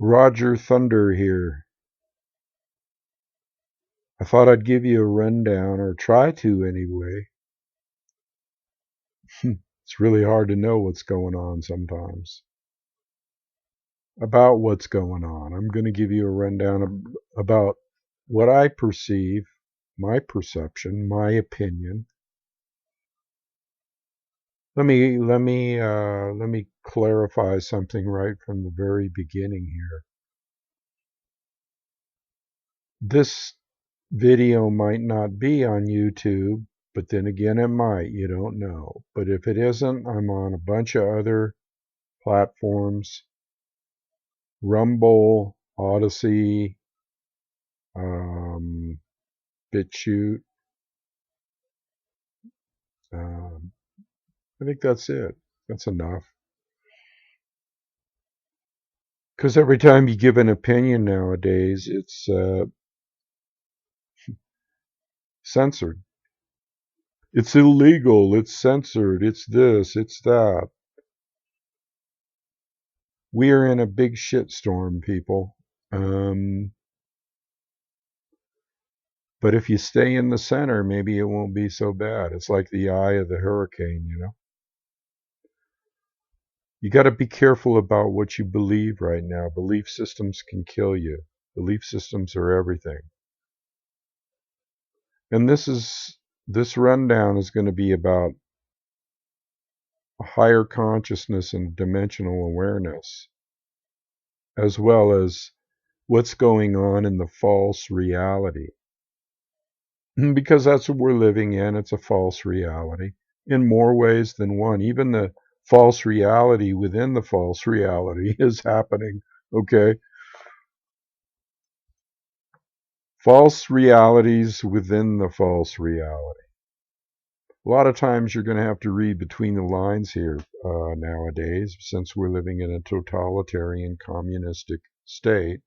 Roger Thunder here. I thought I'd give you a rundown, or try to anyway. It's really hard to know what's going on sometimes. About what's going on. I'm going to give you a rundown about what I perceive, my perception, my opinion. Let me clarify something right from the very beginning here. This video might not be on YouTube, but then again it might, you don't know. But if it isn't, I'm on a bunch of other platforms: Rumble, Odyssey, um, BitChute. Um, I think that's it. That's enough. Because every time you give an opinion nowadays, it's censored. It's illegal. It's censored. It's this. It's that. We are in a big shitstorm, people. Um, But if you stay in the center, maybe it won't be so bad. It's like the eye of the hurricane, you know? You got to be careful about what you believe right now. Belief systems can kill you. Belief systems are everything. And this rundown is going to be about a higher consciousness and dimensional awareness, as well as what's going on in the false reality. Because that's what we're living in. It's a false reality in more ways than one. Even the false reality within the false reality is happening. Okay. False realities within the false reality. A lot of times you're going to have to read between the lines here nowadays, since we're living in a totalitarian communistic state.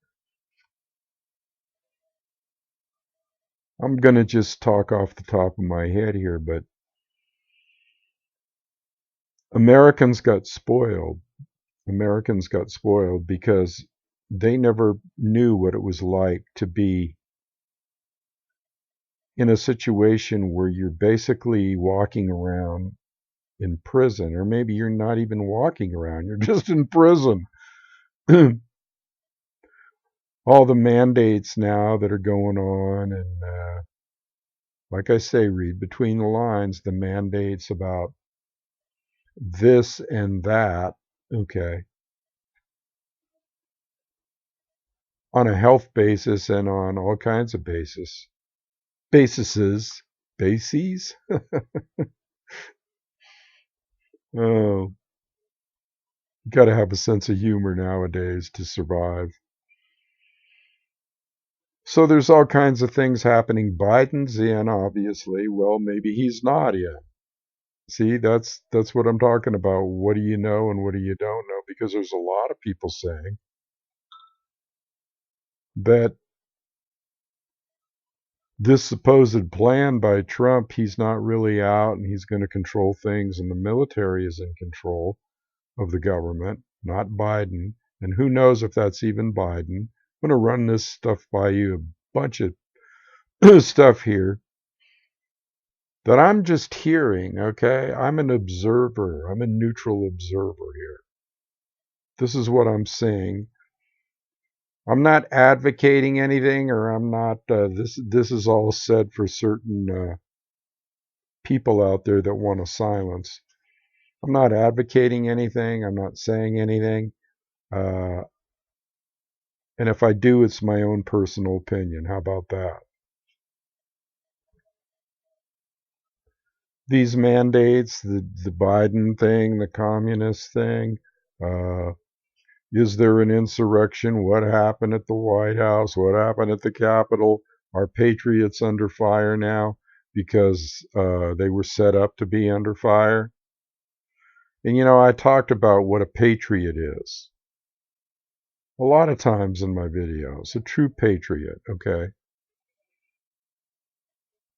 I'm going to just talk off the top of my head here, but Americans got spoiled. Americans got spoiled because they never knew what it was like to be in a situation where you're basically walking around in prison, or maybe you're not even walking around, you're just in prison. All the mandates now that are going on, and like I say, read between the lines, the mandates about this and that, okay, on a health basis and on all kinds of bases. Oh, got to have a sense of humor nowadays to survive. So there's all kinds of things happening. Biden's in, obviously. Well, maybe he's not in. See, that's what I'm talking about. What do you know and what do you don't know? Because there's a lot of people saying that this supposed plan by Trump, he's not really out and he's going to control things, and the military is in control of the government, not Biden. And who knows if that's even Biden. I'm going to run this stuff by you, a bunch of stuff here that I'm just hearing, okay? I'm an observer. I'm a neutral observer here. This is what I'm saying. I'm not advocating anything, or I'm not, this is all said for certain people out there that want to silence. I'm not advocating anything. I'm not saying anything. Uh, and if I do, it's my own personal opinion. How about that? These mandates, the Biden thing, the communist thing, is there an insurrection? What happened at the White House? What happened at the Capitol? Are patriots under fire now because they were set up to be under fire? And you know, I talked about what a patriot is a lot of times in my videos. A true patriot, okay?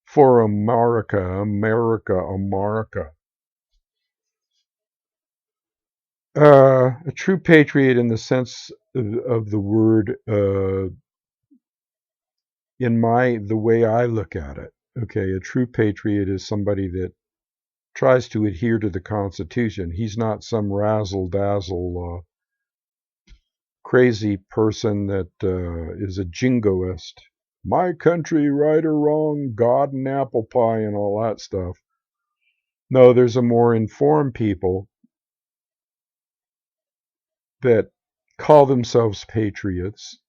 For America, America, America. A true patriot, in the sense of the word, the way I look at it. Okay, a true patriot is somebody that tries to adhere to the Constitution. He's not some razzle dazzle, crazy person that is a jingoist. My country, right or wrong, God and apple pie, and all that stuff. No, there's a more informed people that call themselves patriots,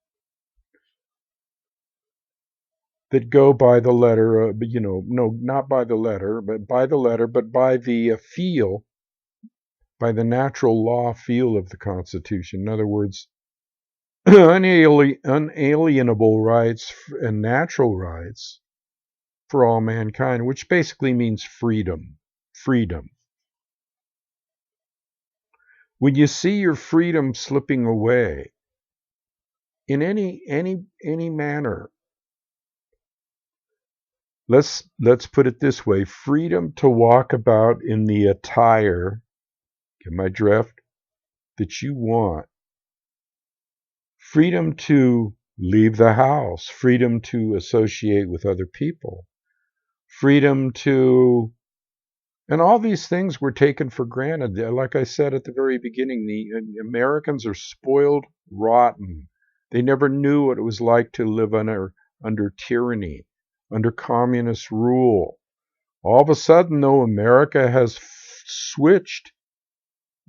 that go by the letter, no, not by the letter, but by the feel, by the natural law feel of the Constitution. In other words, unalienable rights and natural rights for all mankind, which basically means freedom. Freedom. When you see your freedom slipping away in any manner, let's put it this way: freedom to walk about in the attire, get my drift, that you want, freedom to leave the house, freedom to associate with other people, freedom to, and all these things were taken for granted. Like I said at the very beginning, the Americans are spoiled rotten. They never knew what it was like to live under tyranny, under communist rule. All of a sudden, though, America has switched.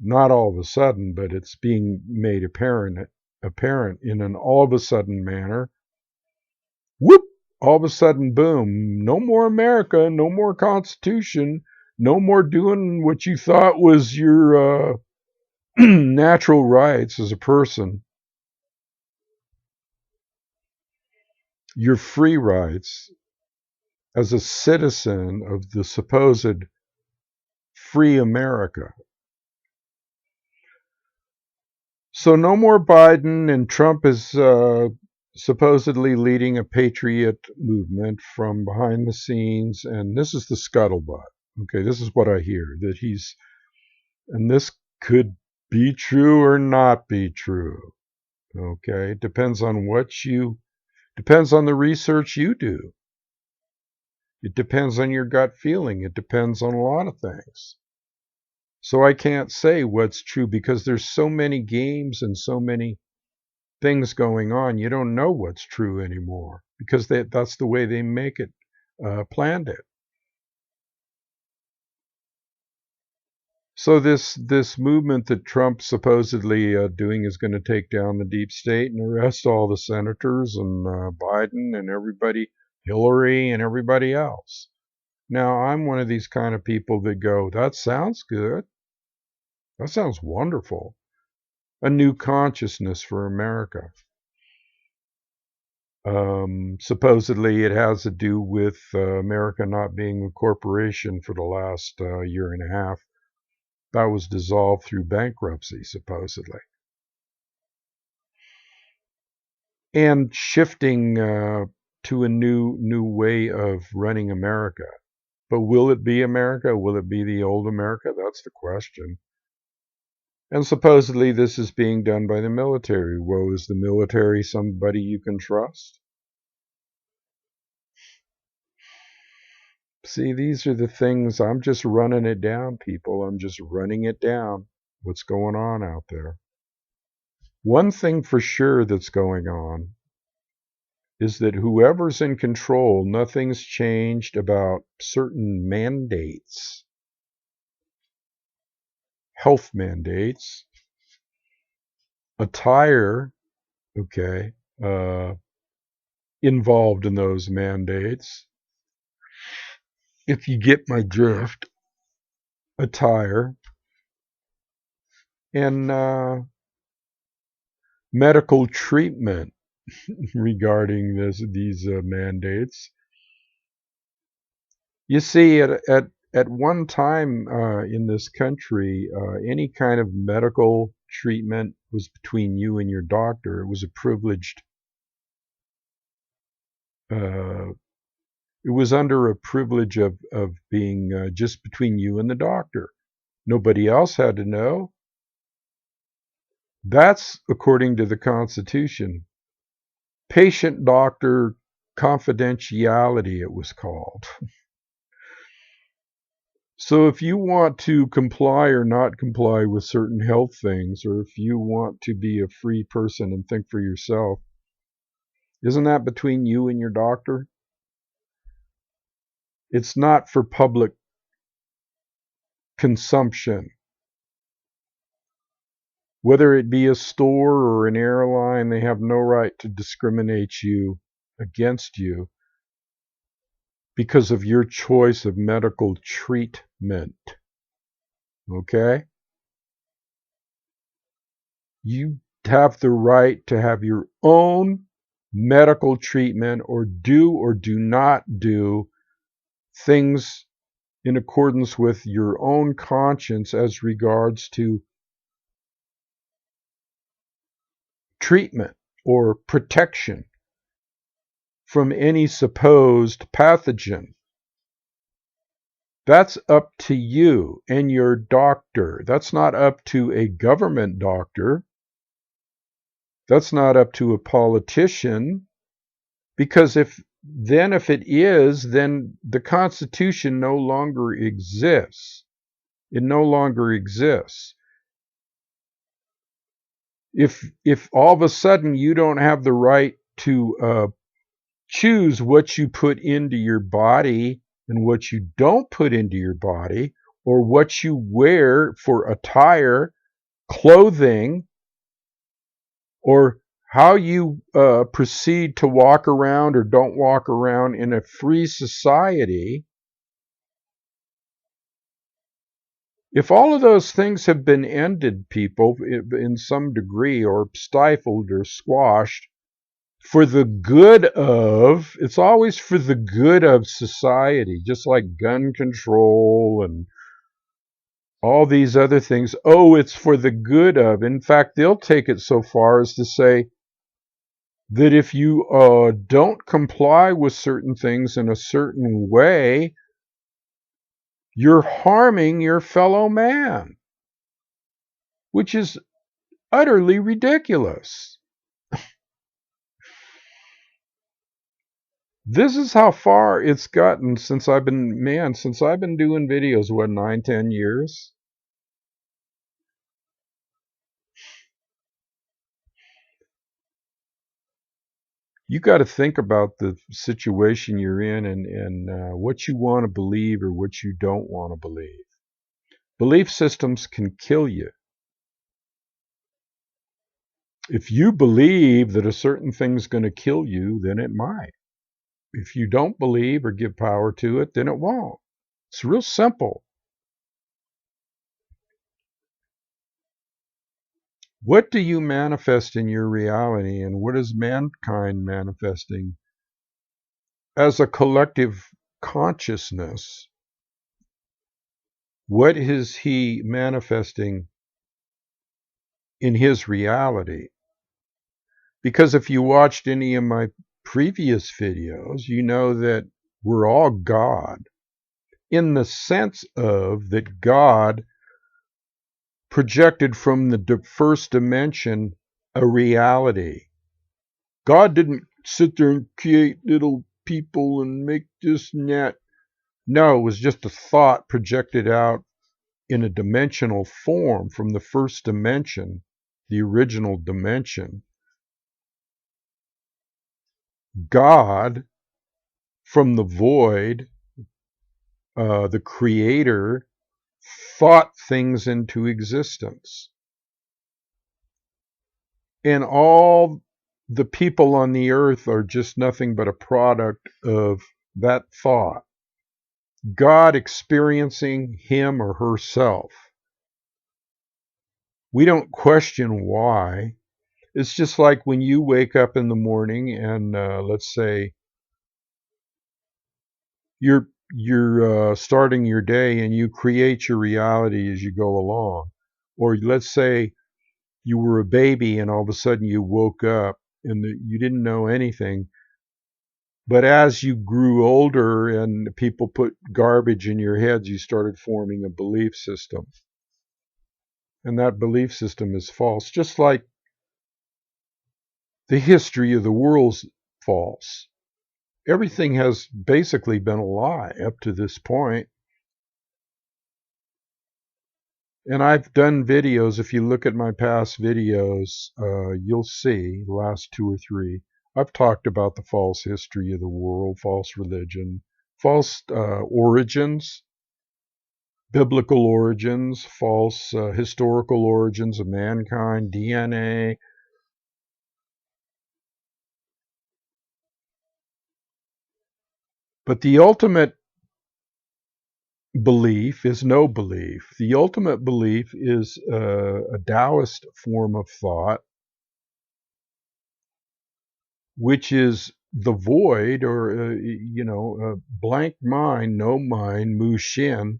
Not all of a sudden, but it's being made apparent in an all of a sudden manner. Whoop! All of a sudden, boom! No more America, no more Constitution, no more doing what you thought was your natural rights as a person, your free rights as a citizen of the supposed free America. So no more Biden, and Trump is supposedly leading a patriot movement from behind the scenes, and this is the scuttlebutt. Okay, this is what I hear, that he's, and this could be true or not be true. Okay, it depends on depends on the research you do. It depends on your gut feeling. It depends on a lot of things. So I can't say what's true because there's so many games and so many things going on. You don't know what's true anymore because that's the way they make it, planned it. So this movement that Trump's supposedly doing is going to take down the deep state and arrest all the senators and Biden and everybody, Hillary and everybody else. Now, I'm one of these kind of people that go, that sounds good. That sounds wonderful. A new consciousness for America. Supposedly, it has to do with America not being a corporation for the last year and a half. That was dissolved through bankruptcy, supposedly. And shifting to a new way of running America. But will it be America? Will it be the old America? That's the question. And supposedly this is being done by the military. Well, is the military somebody you can trust? See, these are the things. I'm just running it down, people. I'm just running it down. What's going on out there? One thing for sure that's going on is that whoever's in control, nothing's changed about certain mandates, health mandates, attire, okay, involved in those mandates. If you get my drift, attire, and medical treatment regarding these mandates. You see, at one time in this country, any kind of medical treatment was between you and your doctor. It was a privileged. Uh, it was under a privilege of being just between you and the doctor. Nobody else had to know. That's according to the Constitution. Patient-doctor confidentiality, it was called. So if you want to comply or not comply with certain health things, or if you want to be a free person and think for yourself, isn't that between you and your doctor? It's not for public consumption. Whether it be a store or an airline, they have no right to discriminate you against you because of your choice of medical treatment. Okay? You have the right to have your own medical treatment or do not do things in accordance with your own conscience as regards to treatment or protection from any supposed pathogen. That's up to you and your doctor. That's not up to a government doctor. That's not up to a politician. Because if it is, then the Constitution no longer exists. It no longer exists. If all of a sudden you don't have the right to choose what you put into your body and what you don't put into your body, or what you wear for attire, clothing, or how you proceed to walk around or don't walk around in a free society, if all of those things have been ended, people, in some degree, or stifled or squashed, for the good of, it's always for the good of society, just like gun control and all these other things. Oh, it's for the good of. In fact, they'll take it so far as to say that if you don't comply with certain things in a certain way, you're harming your fellow man, which is utterly ridiculous. This is how far it's gotten since I've been doing videos, what, 9, 10 years? You got to think about the situation you're in and what you want to believe or what you don't want to believe. Belief systems can kill you. If you believe that a certain thing's going to kill you, then it might. If you don't believe or give power to it, then it won't. It's real simple. What do you manifest in your reality, and what is mankind manifesting as a collective consciousness? What is he manifesting in his reality? Because if you watched any of my previous videos, you know that we're all God, in the sense of that God projected from the first dimension a reality. God didn't sit there and create little people and make this and that. No, it was just a thought projected out in a dimensional form from the first dimension, the original dimension. God, from the void, the creator, thought things into existence. And all the people on the earth are just nothing but a product of that thought. God experiencing him or herself. We don't question why. It's just like when you wake up in the morning and let's say you're starting your day and you create your reality as you go along. Or let's say you were a baby and all of a sudden you woke up and you didn't know anything. But as you grew older and people put garbage in your heads, you started forming a belief system. and that belief system is false, just like the history of the world's false. Everything has basically been a lie up to this point. And I've done videos. If you look at my past videos, you'll see, the last 2 or 3, I've talked about the false history of the world, false religion, false origins, biblical origins, false historical origins of mankind, DNA. But the ultimate belief is no belief. The ultimate belief is a Taoist form of thought, which is the void, or a blank mind, no mind, Mu Shin.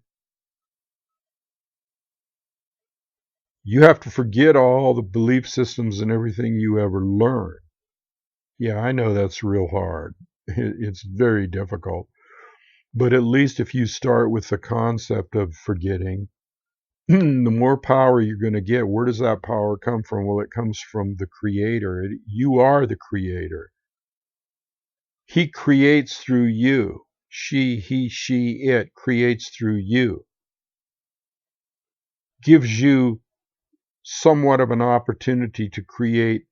You have to forget all the belief systems and everything you ever learned. Yeah, I know that's real hard. It's very difficult. But at least if you start with the concept of forgetting, the more power you're going to get. Where does that power come from? Well, it comes from the Creator. You are the Creator. He creates through you. She, he, she, it creates through you. Gives you somewhat of an opportunity to create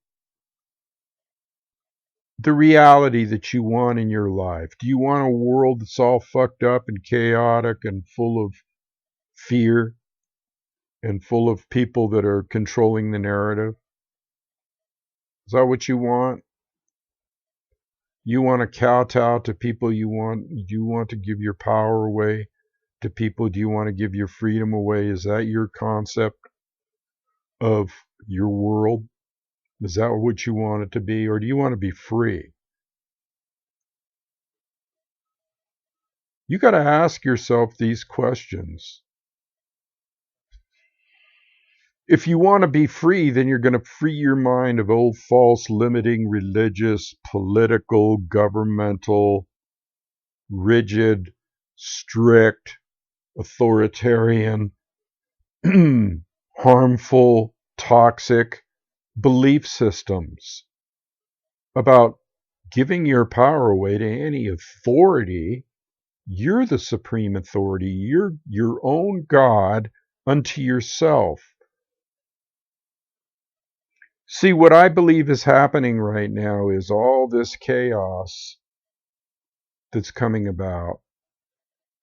the reality that you want in your life. Do you want a world that's all fucked up and chaotic and full of fear and full of people that are controlling the narrative? Is that what you want? You want to kowtow to people? Do you want to give your power away to people? Do you want to give your freedom away? Is that your concept of your world? Is that what you want it to be? Or do you want to be free? You got to ask yourself these questions. If you want to be free, then you're going to free your mind of old false limiting religious, political, governmental, rigid, strict, authoritarian, harmful, toxic belief systems about giving your power away to any authority. You're the supreme authority. You're your own God unto yourself. See, what I believe is happening right now is all this chaos that's coming about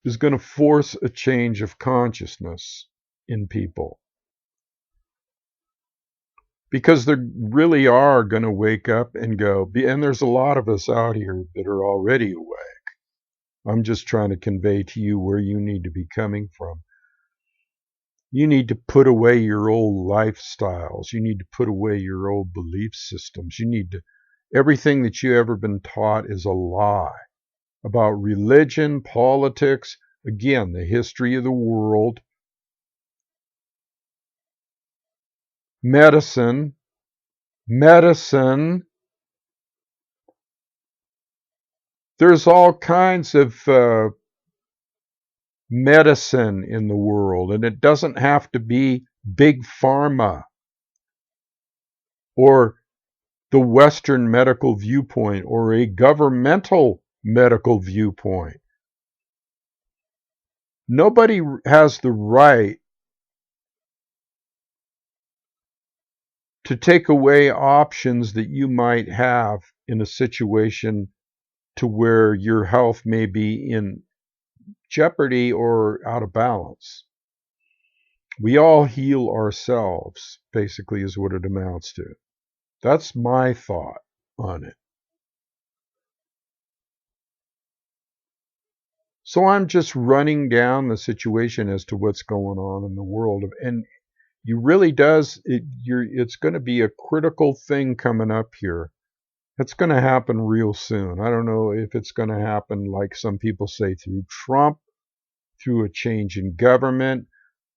is going to force a change of consciousness in people. Because they really are going to wake up and go, and there's a lot of us out here that are already awake. I'm just trying to convey to you where you need to be coming from. You need to put away your old lifestyles. You need to put away your old belief systems. Everything that you ever been taught is a lie about religion, politics, again, the history of the world, medicine. There's all kinds of medicine in the world, and it doesn't have to be big pharma or the Western medical viewpoint or a governmental medical viewpoint. Nobody has the right to take away options that you might have in a situation to where your health may be in jeopardy or out of balance. We all heal ourselves, basically, is what it amounts to. That's my thought on it. So I'm just running down the situation as to what's going on in the world. And you really it's going to be a critical thing coming up here. It's going to happen real soon. I don't know if it's going to happen, like some people say, through Trump, through a change in government,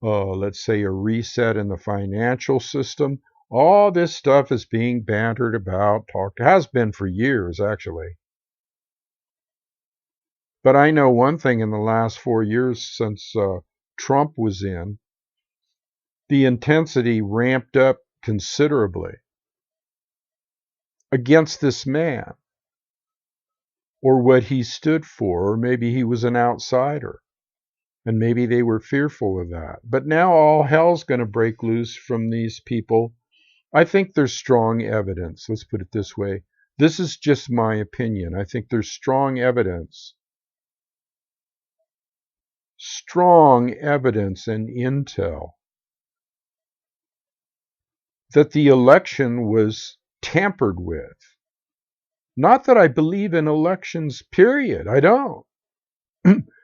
let's say a reset in the financial system. All this stuff is being bantered about, has been for years, actually. But I know one thing in the last 4 years since Trump was in, the intensity ramped up considerably against this man, or what he stood for, or maybe he was an outsider, and maybe they were fearful of that. But now all hell's going to break loose from these people. I think there's strong evidence. Let's put it this way. This is just my opinion. I think there's strong evidence and intel that the election was tampered with. Not that I believe in elections, period. I don't.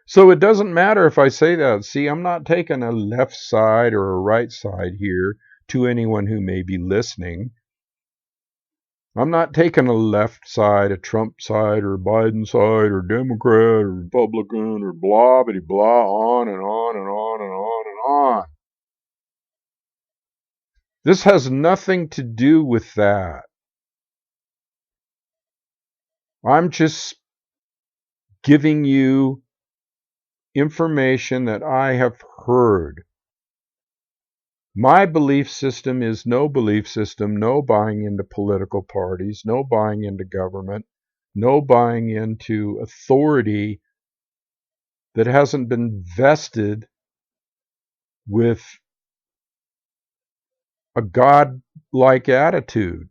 So it doesn't matter if I say that. See, I'm not taking a left side or a right side here to anyone who may be listening. I'm not taking a left side, a Trump side, or a Biden side, or Democrat, or Republican, or blah, blah, blah, on and on and on and on and on. This has nothing to do with that. I'm just giving you information that I have heard. My belief system is no belief system, no buying into political parties, no buying into government, no buying into authority that hasn't been vested with a God-like attitude.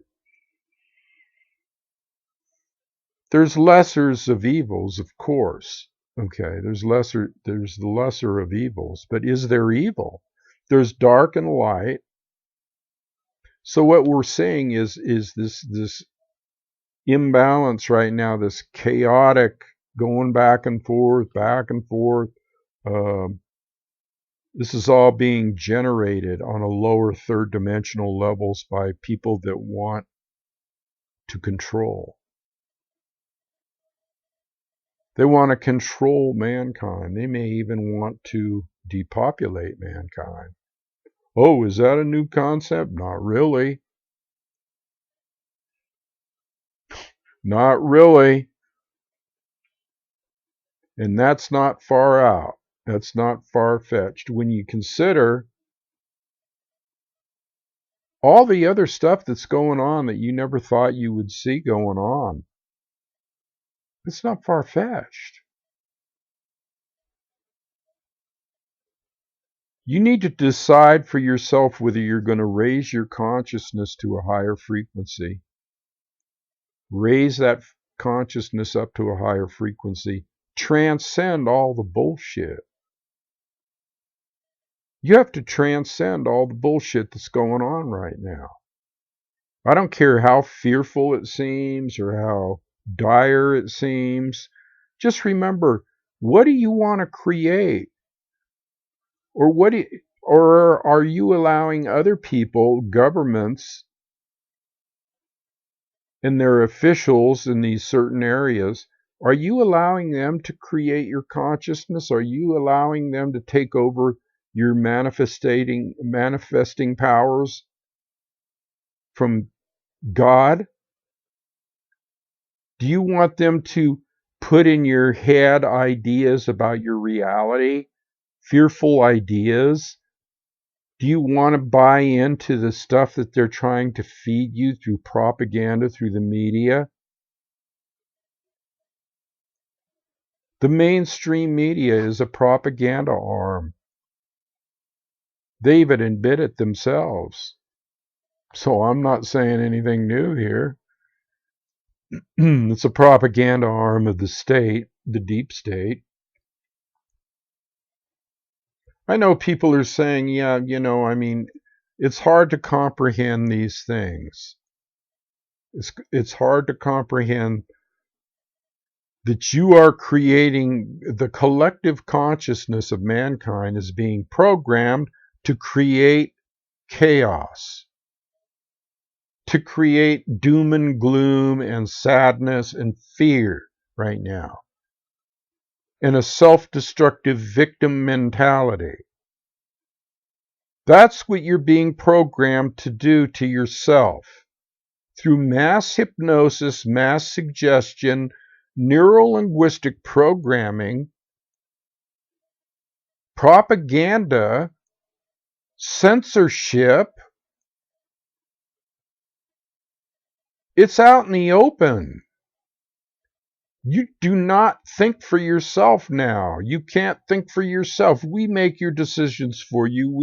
There's lessers of evils, of course. Okay, there's the lesser of evils, but is there evil? There's dark and light. So what we're seeing is this imbalance right now, this chaotic going back and forth, back and forth. This is all being generated on a lower third dimensional levels by people that want to control. They want to control mankind. They may even want to depopulate mankind. Oh, is that a new concept? Not really. Not really. And that's not far out. That's not far-fetched when you consider all the other stuff that's going on that you never thought you would see going on. It's not far-fetched. You need to decide for yourself whether you're going to raise your consciousness to a higher frequency. Raise that consciousness up to a higher frequency. Transcend all the bullshit. You have to transcend all the bullshit that's going on right now. I don't care how fearful it seems or how dire it seems. Just remember, what do you want to create? Or are you allowing other people, governments, and their officials in these certain areas, are you allowing them to create your consciousness? Are you allowing them to take over your manifesting powers from God? Do you want them to put in your head ideas about your reality, fearful ideas? Do you want to buy into the stuff that they're trying to feed you through propaganda, through the media? The mainstream media is a propaganda arm. They even admit it themselves. So I'm not saying anything new here. It's a propaganda arm of the state, the deep state. I know people are saying, yeah, it's hard to comprehend these things. It's hard to comprehend that you are creating the collective consciousness of mankind is being programmed to create chaos, to create doom and gloom and sadness and fear right now, and a self-destructive victim mentality. That's what you're being programmed to do to yourself through mass hypnosis, mass suggestion, neuro-linguistic programming, propaganda, censorship. It's out in the open. You do not think for yourself now. You can't think for yourself. We make your decisions for you.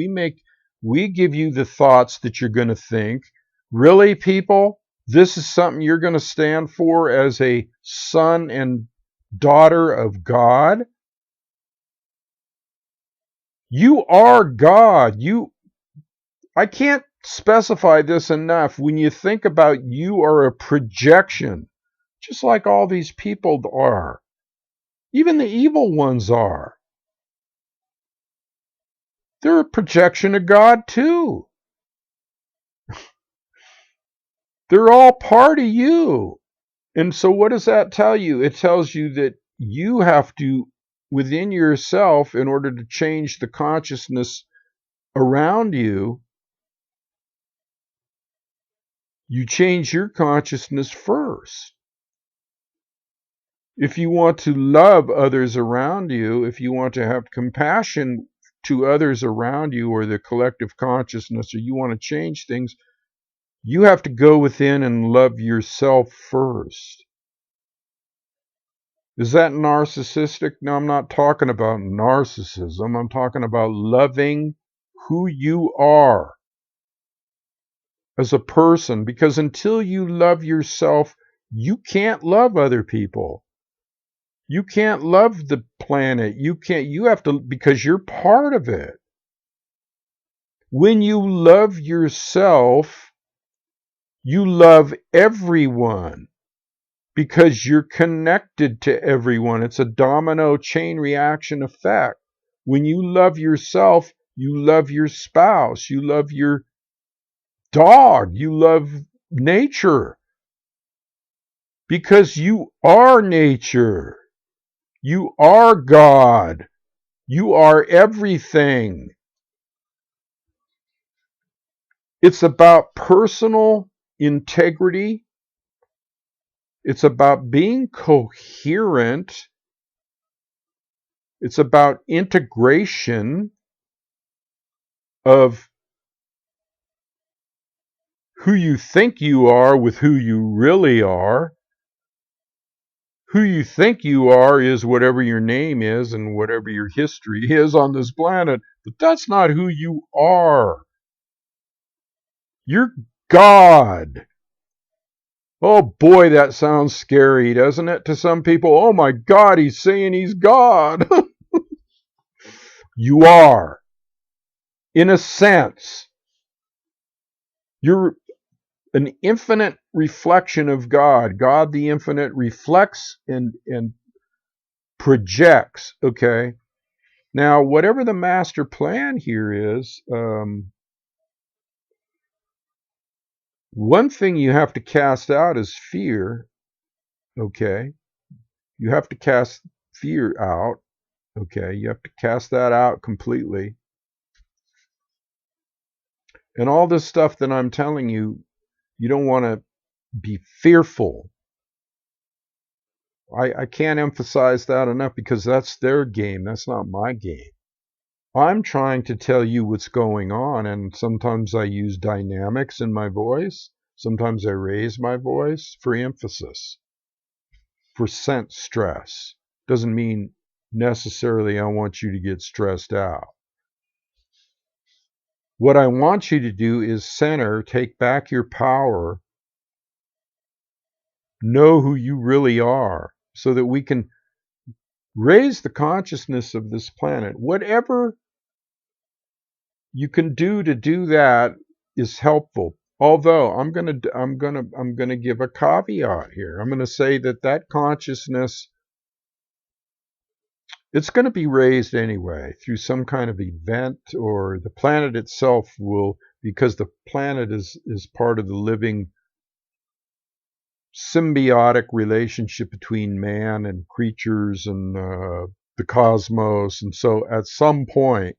We give you the thoughts that you're going to think. Really, people? This is something you're going to stand for as a son and daughter of God? You are God. I can't specify this enough. When you think about, you are a projection, just like all these people are. Even the evil ones are. They're a projection of God too. They're all part of you. And so what does that tell you? It tells you that you have to, within yourself, in order to change the consciousness around you, you change your consciousness first. If you want to love others around you, if you want to have compassion to others around you or the collective consciousness, or you want to change things, you have to go within and love yourself first. Is that narcissistic? No, I'm not talking about narcissism. I'm talking about loving who you are as a person, because until you love yourself, you can't love other people. You can't love the planet. You have to, because you're part of it. When you love yourself, you love everyone because you're connected to everyone. It's a domino chain reaction effect. When you love yourself, you love your spouse, you love your dog, you love nature because you are nature. You are God. You are everything. It's about personal integrity. It's about being coherent. It's about integration of who you think you are with who you really are. Who you think you are is whatever your name is and whatever your history is on this planet, but that's not who you are. You're God. Oh boy, that sounds scary, doesn't it? To some people, oh my God, he's saying he's God. You are. In a sense, you're an infinite reflection of God. God, the infinite, reflects and projects, okay? Now, whatever the master plan here is, one thing you have to cast out is fear, okay? You have to cast fear out, okay? You have to cast that out completely. And all this stuff that I'm telling you, you don't want to be fearful. I can't emphasize that enough because that's their game. That's not my game. I'm trying to tell you what's going on, and sometimes I use dynamics in my voice. Sometimes I raise my voice for emphasis, for sense stress. Doesn't mean necessarily I want you to get stressed out. What I want you to do is center, take back your power, know who you really are, so that we can raise the consciousness of this planet. Whatever you can do to do that is helpful. Although I'm gonna give a caveat here. I'm gonna say that consciousness, it's going to be raised anyway through some kind of event, or the planet itself will, because the planet is part of the living symbiotic relationship between man and creatures and the cosmos. And so at some point,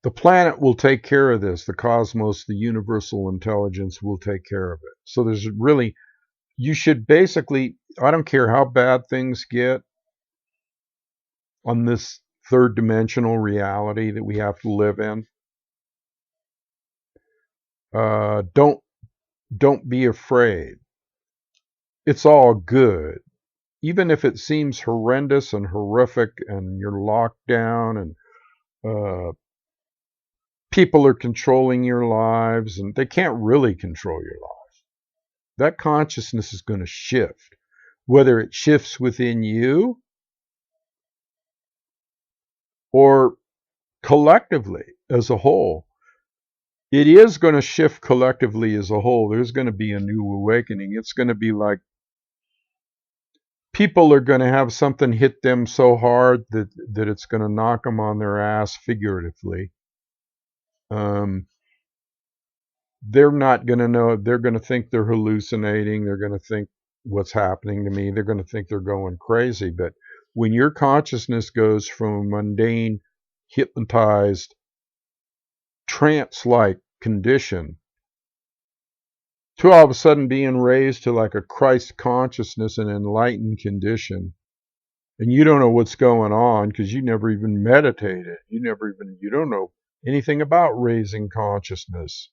the planet will take care of this. The cosmos, the universal intelligence will take care of it. So there's really, you should basically, I don't care how bad things get on this third dimensional reality that we have to live in. Don't be afraid. It's all good. Even if it seems horrendous and horrific and you're locked down and people are controlling your lives, and they can't really control your life. That consciousness is going to shift. Whether it shifts within you or collectively as a whole, it is going to shift collectively as a whole. There's going to be a new awakening. It's going to be like people are going to have something hit them so hard that it's going to knock them on their ass figuratively. They're not going to know. They're going to think they're hallucinating. They're going to think what's happening to me. They're going to think they're going crazy. But when your consciousness goes from a mundane, hypnotized, trance-like condition to all of a sudden being raised to like a Christ consciousness and enlightened condition, and you don't know what's going on because you never even meditated. You don't know anything about raising consciousness.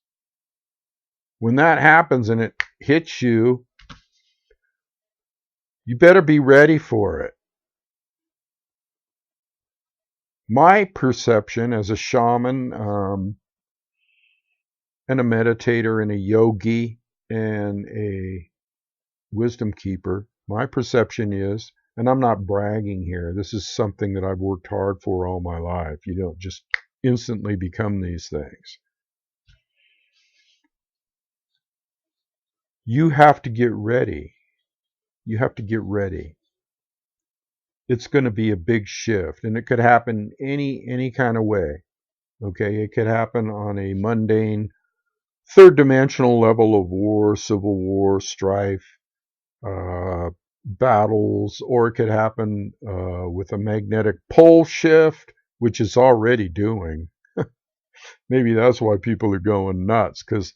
When that happens and it hits you, you better be ready for it. My perception as a shaman and a meditator and a yogi and a wisdom keeper, my perception is, and I'm not bragging here, this is something that I've worked hard for all my life. You don't just instantly become these things. You have to get ready. You have to get ready. It's going to be a big shift, and it could happen any kind of way. Okay, it could happen on a mundane, third dimensional level of war, civil war, strife, battles, or it could happen with a magnetic pole shift, which it's already doing. Maybe that's why people are going nuts, because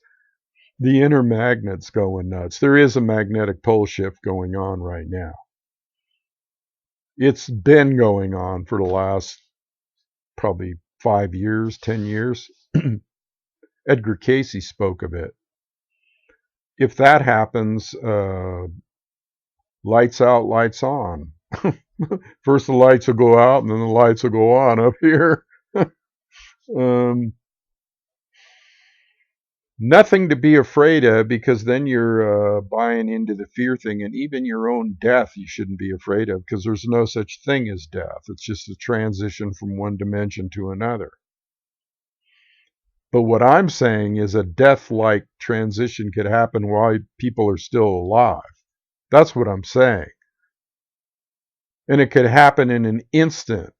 the inner magnet's going nuts. There is a magnetic pole shift going on right now. It's been going on for the last probably 5 years, 10 years. Edgar Cayce spoke of it. If that happens, lights out, lights on. First the lights will go out and then the lights will go on up here. Nothing to be afraid of, because then you're buying into the fear thing, and even your own death you shouldn't be afraid of, because there's no such thing as death. It's just a transition from one dimension to another. But what I'm saying is a death-like transition could happen while people are still alive. That's what I'm saying. And it could happen in an instant.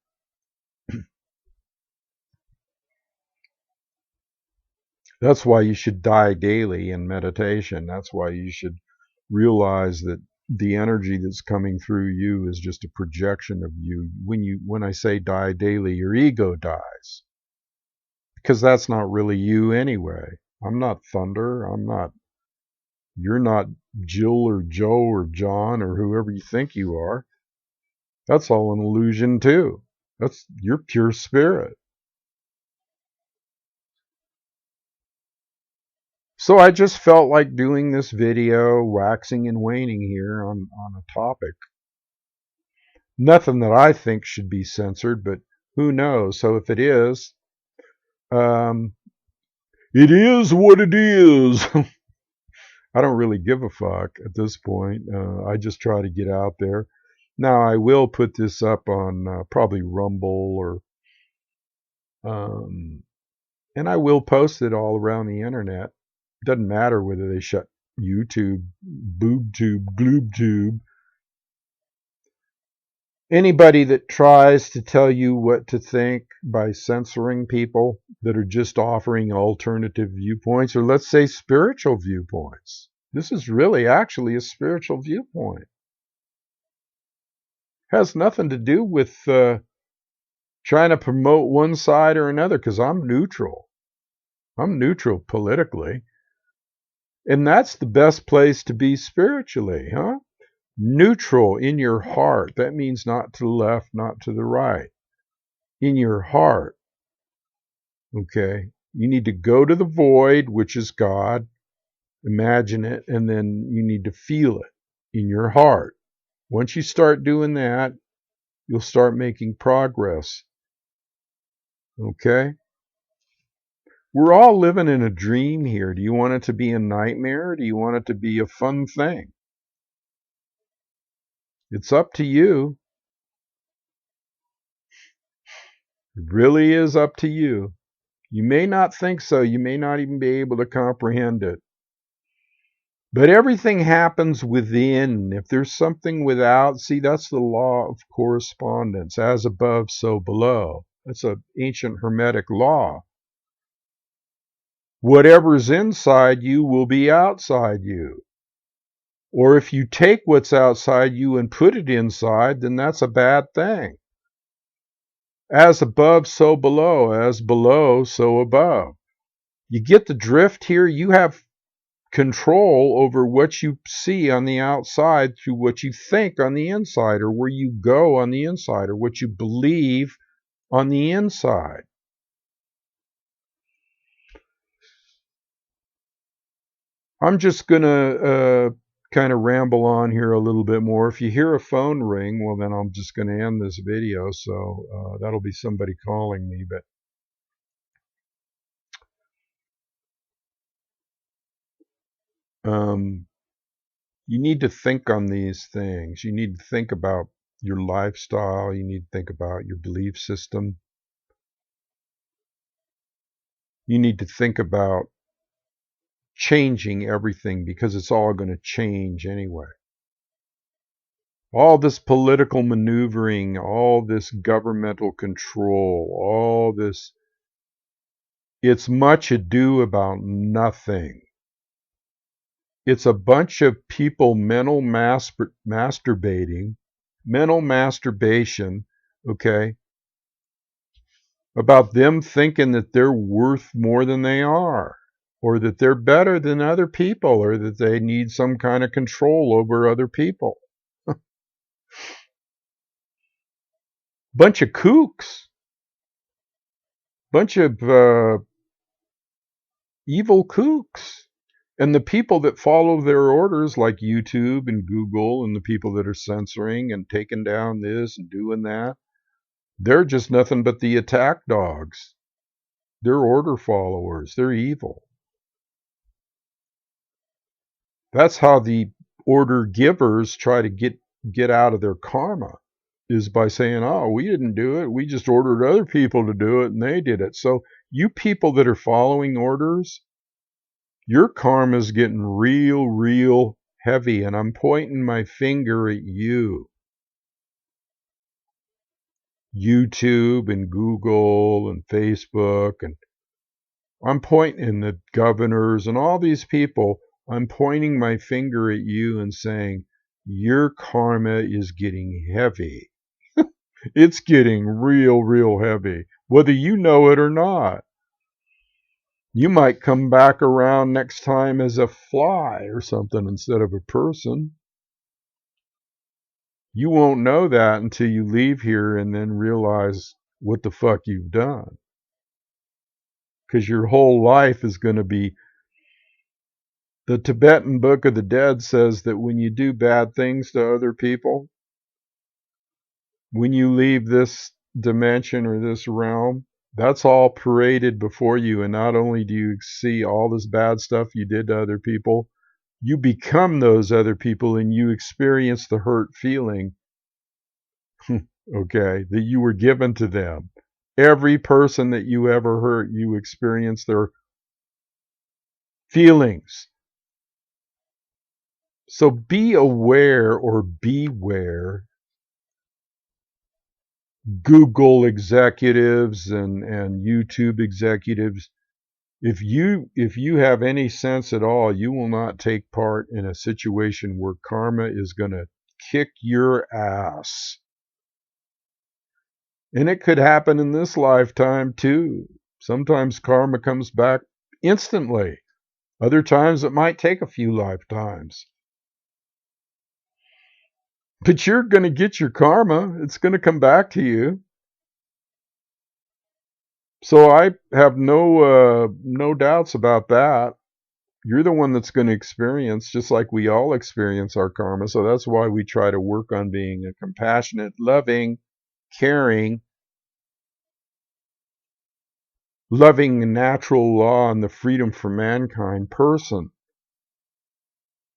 That's why you should die daily in meditation. That's why you should realize that the energy that's coming through you is just a projection of you. When I say die daily, your ego dies. Because that's not really you anyway. I'm not Thunder. You're not Jill or Joe or John or whoever you think you are. That's all an illusion too. You're pure spirit. So I just felt like doing this video, waxing and waning here on a topic. Nothing that I think should be censored, but who knows? So if it is what it is. I don't really give a fuck at this point. I just try to get out there. Now I will put this up on probably Rumble or and I will post it all around the internet. Doesn't matter whether they shut YouTube, BoobTube, GloobTube. Anybody that tries to tell you what to think by censoring people that are just offering alternative viewpoints, or let's say spiritual viewpoints. This is really actually a spiritual viewpoint. Has nothing to do with trying to promote one side or another, because I'm neutral. I'm neutral politically. And that's the best place to be spiritually, huh? Neutral in your heart. That means not to the left, not to the right. in your heart. Okay? You need to go to the void, which is God, imagine it, and then you need to feel it in your heart. Once you start doing that, you'll start making progress. Okay? We're all living in a dream here. Do you want it to be a nightmare? Or do you want it to be a fun thing? It's up to you. It really is up to you. You may not think so. You may not even be able to comprehend it. But everything happens within. If there's something without, see, that's the law of correspondence. As above, so below. That's an ancient Hermetic law. Whatever's inside you will be outside you. Or if you take what's outside you and put it inside, then that's a bad thing. As above, so below. As below, so above. You get the drift here. You have control over what you see on the outside through what you think on the inside, or where you go on the inside, or what you believe on the inside. I'm just going to kind of ramble on here a little bit more. If you hear a phone ring, well, then I'm just going to end this video. So that'll be somebody calling me. But you need to think on these things. You need to think about your lifestyle. You need to think about your belief system. You need to think about changing everything, because it's all going to change anyway. All this political maneuvering, all this governmental control, all this, it's much ado about nothing. It's a bunch of people mental masturbating, mental masturbation, okay, about them thinking that they're worth more than they are, or that they're better than other people, or that they need some kind of control over other people. Bunch of kooks, bunch of evil kooks. And the people that follow their orders, like YouTube and Google, and the people that are censoring and taking down this and doing that, they're just nothing but the attack dogs. They're order followers. They're evil. That's how the order givers try to get out of their karma, is by saying, oh, we didn't do it. We just ordered other people to do it, and they did it. So you people that are following orders, your karma's getting real, real heavy, and I'm pointing my finger at you. YouTube and Google and Facebook, and I'm pointing at governors and all these people. I'm pointing my finger at you and saying, your karma is getting heavy. It's getting real, real heavy, whether you know it or not. You might come back around next time as a fly or something instead of a person. You won't know that until you leave here and then realize what the fuck you've done. Because your whole life is going to be... The Tibetan Book of the Dead says that when you do bad things to other people, when you leave this dimension or this realm, that's all paraded before you. And not only do you see all this bad stuff you did to other people, you become those other people, and you experience the hurt feeling, okay, that you were given to them. Every person that you ever hurt, you experience their feelings. So be aware, or beware, Google executives and YouTube executives. If you have any sense at all, you will not take part in a situation where karma is going to kick your ass. And it could happen in this lifetime too. Sometimes karma comes back instantly. Other times it might take a few lifetimes. But you're going to get your karma. It's going to come back to you. So I have no doubts about that. You're the one that's going to experience, just like we all experience our karma. So that's why we try to work on being a compassionate, loving, caring, loving natural law and the freedom for mankind person.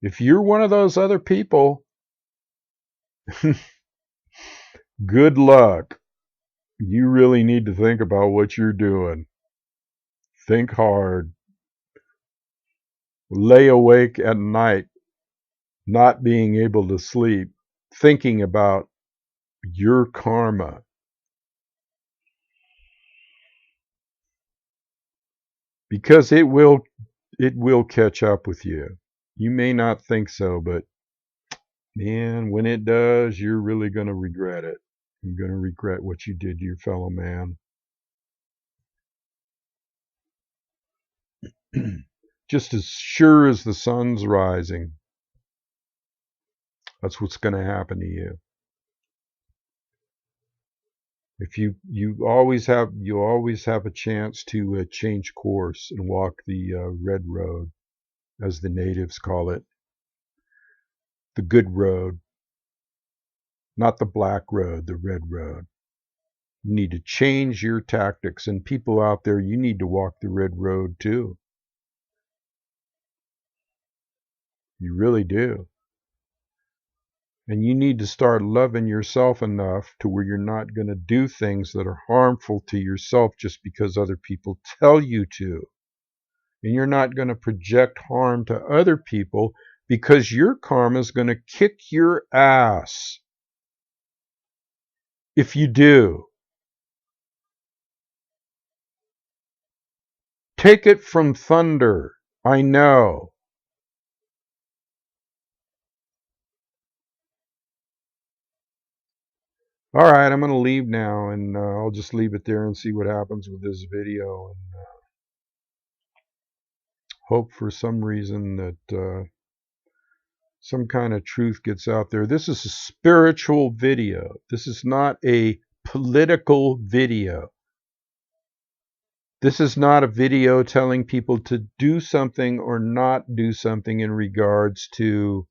If you're one of those other people, good luck. You really need to think about what you're doing. Think hard. Lay awake at night, not being able to sleep, thinking about your karma, because it will catch up with you. You may not think so, but man, when it does, you're really going to regret it. You're going to regret what you did to your fellow man. Just as sure as the sun's rising, that's what's going to happen to you. If you always have a chance to change course and walk the red road, as the natives call it, the good road, not the black road, the red road. You need to change your tactics, and people out there, you need to walk the red road too. You really do. And you need to start loving yourself enough to where you're not going to do things that are harmful to yourself just because other people tell you to. And you're not going to project harm to other people because your karma is going to kick your ass if you do. Take it from thunder. I know. All right, I'm going to leave now, and I'll just leave it there and see what happens with this video, and hope for some reason that some kind of truth gets out there. This is a spiritual video. This is not a political video. This is not a video telling people to do something or not do something in regards to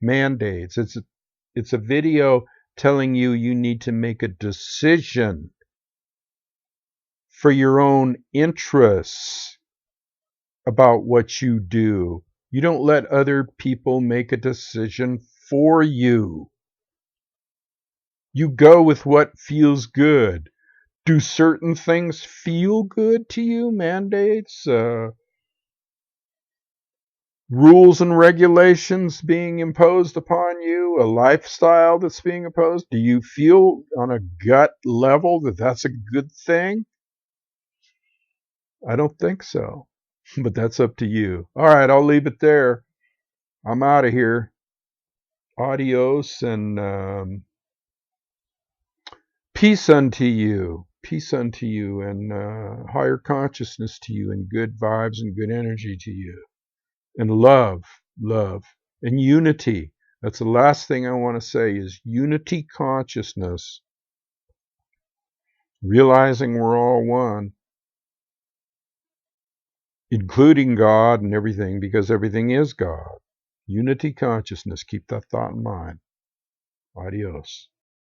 mandates. It's a video telling you you need to make a decision for your own interests about what you do. You don't let other people make a decision for you. You go with what feels good. Do certain things feel good to you? Mandates, rules and regulations being imposed upon you, a lifestyle that's being imposed? Do you feel on a gut level that that's a good thing? I don't think so, but that's up to you. All right, I'll leave it there. I'm out of here. Adios, and peace unto you. Peace unto you, and higher consciousness to you, and good vibes and good energy to you. And love, and unity. That's the last thing I want to say is unity consciousness, realizing we're all one, including God and everything, because everything is God. Unity consciousness. Keep that thought in mind. Adios.